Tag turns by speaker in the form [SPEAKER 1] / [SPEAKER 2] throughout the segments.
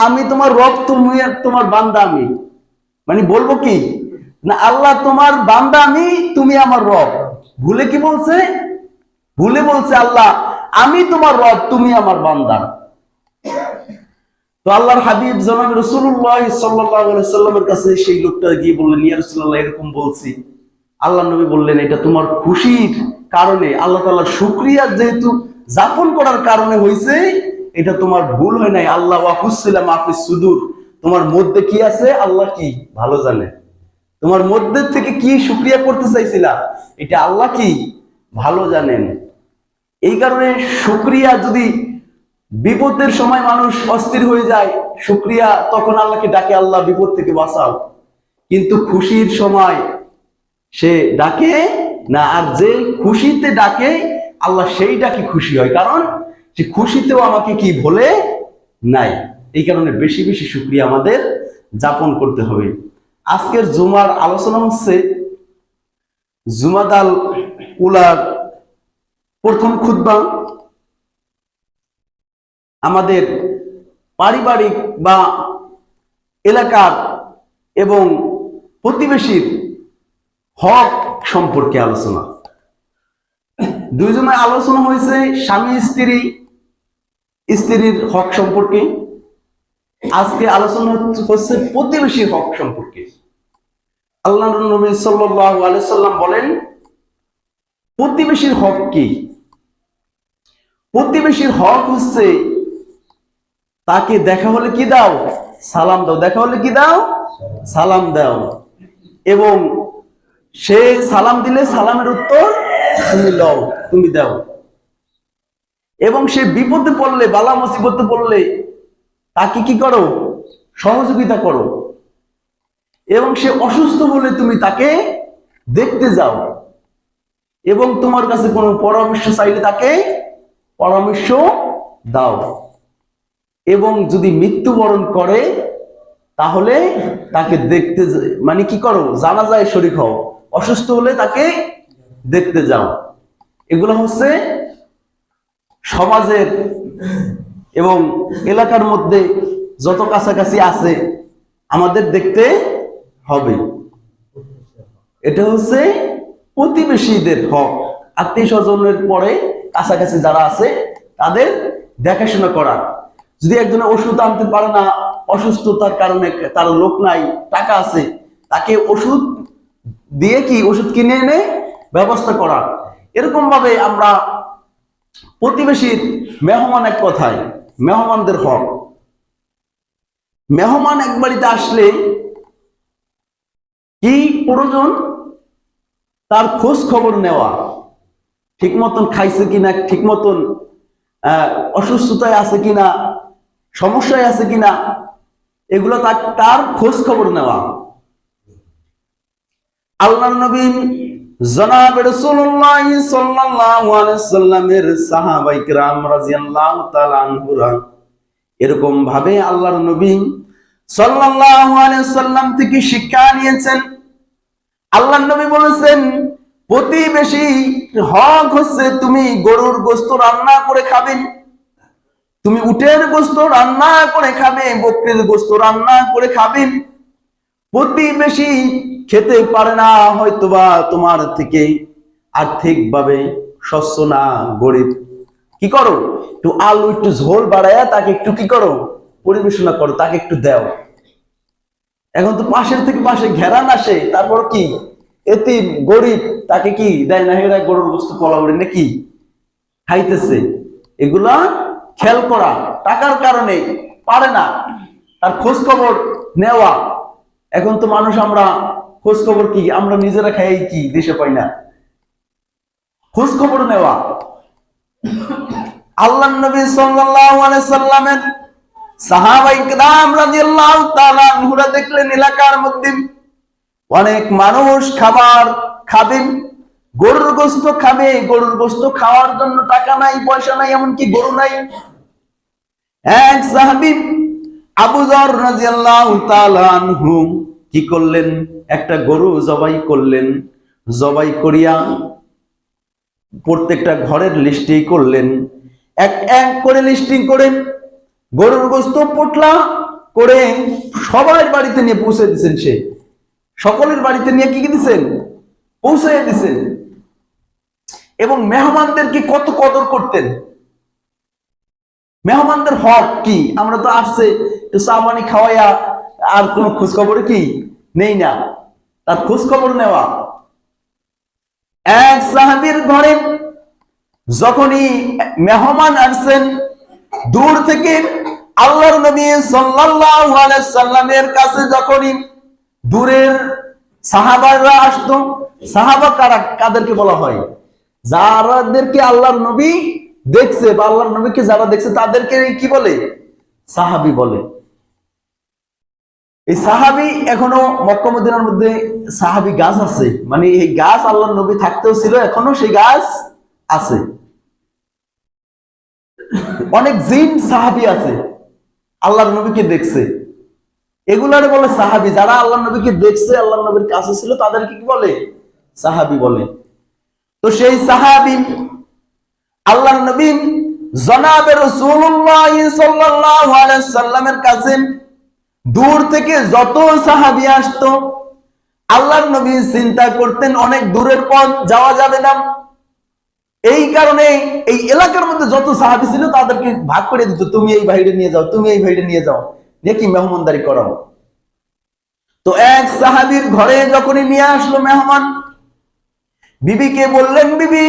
[SPEAKER 1] আমি তোমার রব, তুমি তোমার বান্দা আমি, মানে বলবো কি না আল্লাহ তোমার বান্দা আমি, তুমি আমার রব। ভুলে কি বলছে? ভুলে বলছে আল্লাহ আমি তোমার রব, তুমি আমার বান্দা। তো আল্লাহর হাবিব জনাব রাসূলুল্লাহ সাল্লাল্লাহু আলাইহি সাল্লামের কাছে সেই লোকটা গিয়ে বললেন, ইয়া রাসূলুল্লাহ, এরকম বলছি। আল্লাহ নবী বললেন, এটা তোমার খুশির কারণে, আল্লাহ তাআলার শুকরিয়া যেহেতু যাপন করার কারণে হয়েছে, এটা তোমার ভুল হয় নাই। আল্লাহ ওয়া হুসিলা মা ফিস সুদূর, তোমার মধ্যে কি আছে আল্লাহ কি ভালো জানে। তোমার মধ্যে থেকে কি শুকরিয়া করতে চাইছিলা, এটা আল্লাহ কি ভালো জানেন। এই কারণে শুকরিয়া, যদি বিপদের সময় মানুষ অস্থির হয়ে যায়, শুকরিয়া তখন আল্লাহকে ডাকে, আল্লাহ বিপদ থেকে বাঁচাও। কিন্তু খুশির সময় সে ডাকে না। আর যে খুশিতে ডাকে আল্লাহ সেই ডাকে খুশি হয়, কারণ সে খুশিতেও আমাকে কি ভোলে নাই। এই কারণে বেশি বেশি শুকরিয়া আমাদের যাপন করতে হবে। আজকের জুমার আলোচনা হচ্ছে জুমাদাল উলার প্রথম খুতবা। আমাদের পারিবারিক বা এলাকার এবং প্রতিবেশীর হক সম্পর্কে আলোচনা। দুইজনের আলোচনা হয়েছে স্বামী স্ত্রী, স্ত্রীর হক সম্পর্কে। আজকে আলোচনা হচ্ছে প্রতিবেশীর হক সম্পর্কে। আল্লাহর নবী সাল্লাল্লাহু আলাইহি সাল্লাম বলেন, প্রতিবেশীর হক কি? প্রতিবেশীর হক হচ্ছে তাকে দেখা হলে কি দাও? সালাম দাও। দেখা হলে কি দাও? সালাম দাও। এবং সে সালাম দিলে সালামের উত্তর তুমি লও, তুমি দাও। এবং সে বিপদে পড়লে, বালা মুসিবতে পড়লে তাকে কি করো? সহযোগিতা করো। এবং সে অসুস্থ হলে তুমি তাকে দেখতে যাও। এবং তোমার কাছে কোনো পরামর্শ চাইলে তাকে পরামর্শ দাও। এবং যদি মৃত্যুবরণ করে তাহলে তাকে দেখতে, মানে কি করো? জানাজায় শরীক হও। অসুস্থ হলে তাকে দেখতে যাও। এগুলো হচ্ছে সমাজের এবং এলাকার মধ্যে যত কাছাকাছি আছে আমাদের দেখতে হবে। এটা হচ্ছে প্রতিবেশীদের হক। আত্মীয় স্বজনের পরে কাছাকাছি যারা আছে তাদের দেখাশোনা করা। যদি একজনে ওষুধ আনতে পারে না, অসুস্থতার কারণে তার লোক নাই, টাকা আছে, তাকে ওষুধ দিয়ে কি ওষুধ কিনে এনে ব্যবস্থা করা। এরকম ভাবে আমরা প্রতিবেশীর মেহমান, এক কথায় মেহমানদের হক। মেহমান এক বাড়িতে আসলে কি প্রয়োজন? তার খোঁজ খবর নেওয়া, ঠিক মতন খাইছে কিনা, ঠিক মতন অসুস্থতায় আছে কিনা, সমস্যায় আছে কিনা, এগুলো তার খোঁজ খবর নেওয়া। আল্লাহর নবী জনাব রাসূলুল্লাহ সাল্লাল্লাহু আলাইহি সাল্লামের সাহাবায়ে কিরাম রাদিয়াল্লাহু তাআলা আনহুরা এরকম ভাবে আল্লাহর নবী সাল্লাল্লাহু আলাইহি সাল্লাম থেকে শিক্ষা নিয়েছেন। আল্লাহর নবী বলেছেন, প্রতিবেশী হক হচ্ছে তুমি গরুর গোশত রান্না করে খাবেন, তুমি উটের গোশত রান্না করে খাবে, বকরির গোশত রান্না করে খাবেন। প্রতিবেশী খেতে পারে না, হয়তোবা তোমার থেকে আর্থিকভাবে সচ্ছল না, গরিব, কি করো? একটু আলু, একটু ঝোল বাড়ায়া তাকে একটু কি করো? পরিবেশনা করো, তাকে একটু দাও। এখন তো পাশের থেকে পাশে ঘেরান আসে, তারপর কি এতিম গরিব তাকে কি দেয় না? হেরা গরুর গোশত পোলাও নাকি খাইতেছে। এগুলা খেয়াল করা। টাকার কারণে পারে না তার খোঁজ খবর নেওয়া। এখন তো মানুষ, আমরা খোঁজ খবর কি আমরা নিজেরা খাই কি দেশে পাই না? খোঁজ খবর নেওয়া। আল্লাহর নবী সাল্লাল্লাহু আলাইহি সাল্লামের সাহাবায়ে কিরাম রাদিয়াল্লাহু তাআলা আনহুরা দেখলেন এলাকার মধ্যে অনেক মানুষ খাবার খাবেন, গরুর গোশত খাবে, গরুর গোশত খাওয়ার জন্য টাকা নাই, পয়সা নাই, এমনকি গরু নাই। এক সাহাবী আবু যর রাদিয়াল্লাহু তাআলা আনহু কি করলেন? একটা গরু জবাই করলেন। জবাই করিয়া প্রত্যেকটা ঘরের লিস্টিং করলেন, এক এক করে লিস্টিং করে গরুর গোশত পোটলা করে সবার বাড়িতে নিয়ে পৌঁছে দিচ্ছেন, সে সকলের বাড়িতে নিয়ে কি দিচ্ছেন, পৌঁছে দিচ্ছেন। এবং মেহমানদেরকে কত কদর করতেন। মেহমানদের হক কি, আমরা তো আসছে চা পানি খাওয়াইয়া আর কোন খোঁজ খবর কি নেই না, তার খোঁজ খবর নেওয়া। এক সাহাবীর ঘরে যখনই মেহমান আসছেন, দূর থেকে আল্লাহর নবী সাল্লাল্লাহু আলাইহি সাল্লামের কাছে যখনই দূরের সাহাবারা আসতো, সাহাবা কারা, কাদেরকে বলা হয়, যাদেরকে আল্লাহর নবী দেখছে বা আল্লাহর নবীকে যারা দেখছে তাদেরকে কি বলে, সাহাবী বলে। এই সাহাবী এখনো মক্কা মদিনার মধ্যে সাহাবী গাছ আছে, মানে এই গাছ আল্লাহর নবী থাকতেও ছিল, এখনো সেই গাছ আছে। অনেক জিন সাহাবী আছে আল্লাহর নবীকে দেখছে, এগুলারে বলে সাহাবী। যারা আল্লাহর নবীকে দেখছে, আল্লাহর নবীর কাছে ছিল, তাদেরকে কি বলে, সাহাবী বলে। তো সেই সাহাবী আল্লাহর নবী জনাবে রাসূলুল্লাহ সাল্লাল্লাহু আলাইহি সাল্লামের কাছে দূর থেকে যত সাহাবী আসতো, আল্লাহর নবী চিন্তা করতেন অনেক দূরের পথ যাওয়া যাবে না, এই কারণে এই এলাকার মধ্যে যত সাহাবী ছিল তাদেরকে ভাগ করে দিত, তুমি এই ভাইরে নিয়ে যাও, তুমি এই ভাইরে নিয়ে যাও, দেখি মেহমানদারি করাও। তো এক সাহাবীর ঘরে যখনই নিয়ে আসলো মেহমান, বিবিকে বললেন, বিবি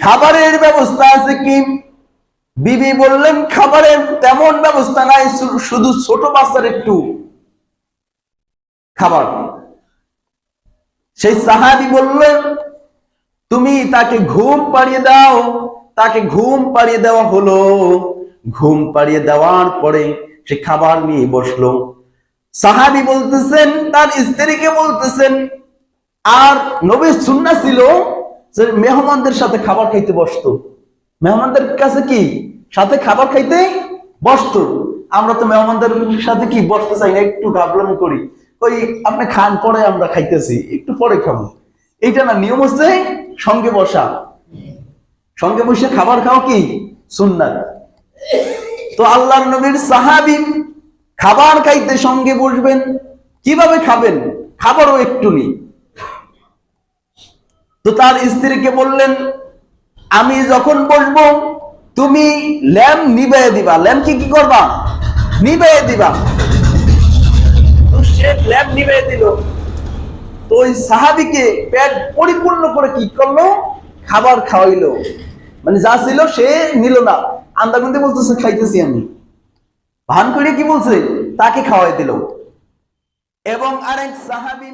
[SPEAKER 1] খাবারের ব্যবস্থা আছে কি? বিবি বললেন, খাবারের তেমন ব্যবস্থা নাই, শুধু ছোট বাচ্চার একটু খাবার। সেই সাহাবী বললেন, তুমি তাকে ঘুম পাড়িয়ে দাও। তাকে ঘুম পাড়িয়ে দেওয়া হলো। ঘুম পাড়িয়ে দেওয়ার পরে সে খাবার নিয়ে বসলো। সাহাবী বলতেছেন, তার স্ত্রীকে বলতেছেন, আর নবীর সুন্নাহ ছিল যে মেহমানদের সাথে খাবার খাইতে বসতো, মেহমানদের কাছে কি সাথে খাবার খাইতে বসতো। আমরা তো মেহমানদের সাথে কি বসতে চাই না, একটু গাবলামি করি, ওই আপনি খান, পরে আমরা খাইতেছি, একটু পরে খাবো, এইটা না, নিয়ম হচ্ছে সঙ্গে বসা, সঙ্গে বসে খাবার খাওয়া কি সুন্নাত। তো আল্লাহর নবীর সাহাবী খাবার খাইতে সঙ্গে বসবেন, কিভাবে খাবেন, খাবারও একটু নেই। তো তার স্ত্রীকে বললেন, আমি যখন বসবো তুমি ল্যাম্প নিভিয়ে দিবা। ল্যাম্প কি করবা, নিভিয়ে দিবা। তো সে ল্যাম্প নিভিয়ে দিল। তো ওই সাহাবীকে পেট পরিপূর্ণ করে কি করলো, খাবার খাওয়াইলো। মানে যা ছিল সে নিল না, আন্দাগুন্দি বলতেছে খাইতেছি আমি, ভান করে কি বলছে, তাকে খাওয়াই দিল। এবং আরেক সাহাবী